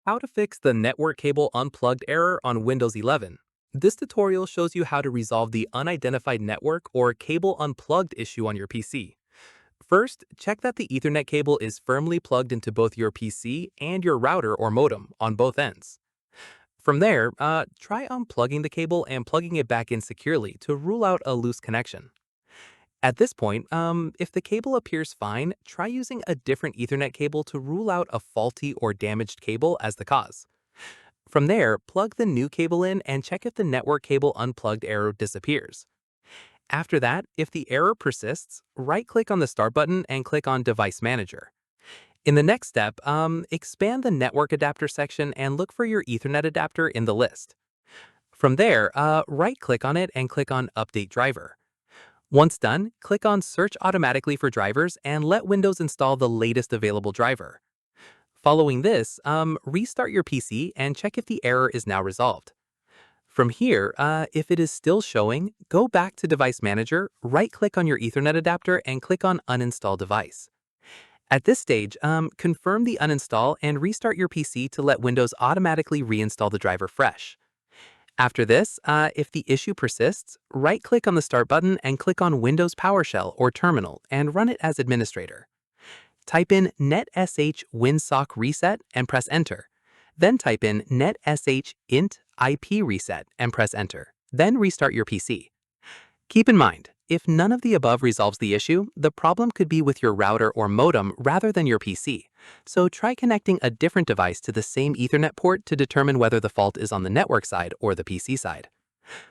How to fix the network cable unplugged error on Windows 11. This tutorial shows you how to resolve the unidentified network or cable unplugged issue on your PC. First, check that the Ethernet cable is firmly plugged into both your PC and your router or modem on both ends. From there, try unplugging the cable and plugging it back in securely to rule out a loose connection. At this point, if the cable appears fine, try using a different Ethernet cable to rule out a faulty or damaged cable as the cause. From there, plug the new cable in and check if the network cable unplugged error disappears. After that, if the error persists, right-click on the Start button and click on Device Manager. In the next step, expand the network adapter section and look for your Ethernet adapter in the list. From there, right-click on it and click on Update Driver. Once done, click on Search automatically for drivers and let Windows install the latest available driver. Following this, restart your PC and check if the error is now resolved. From here, if it is still showing, go back to Device Manager, right-click on your Ethernet adapter and click on Uninstall Device. At this stage, confirm the uninstall and restart your PC to let Windows automatically reinstall the driver fresh. After this, if the issue persists, right-click on the Start button and click on Windows PowerShell or Terminal and run it as administrator. Type in netsh winsock reset and press Enter. Then type in netsh int IP reset and press Enter. Then restart your PC. Keep in mind, if none of the above resolves the issue, the problem could be with your router or modem rather than your PC. So try connecting a different device to the same Ethernet port to determine whether the fault is on the network side or the PC side.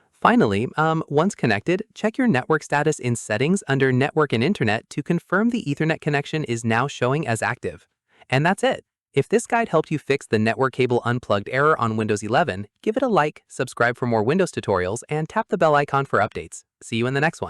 Finally, once connected, check your network status in Settings under Network and Internet to confirm the Ethernet connection is now showing as active. And that's it. If this guide helped you fix the network cable unplugged error on Windows 11, give it a like, subscribe for more Windows tutorials, and tap the bell icon for updates. See you in the next one.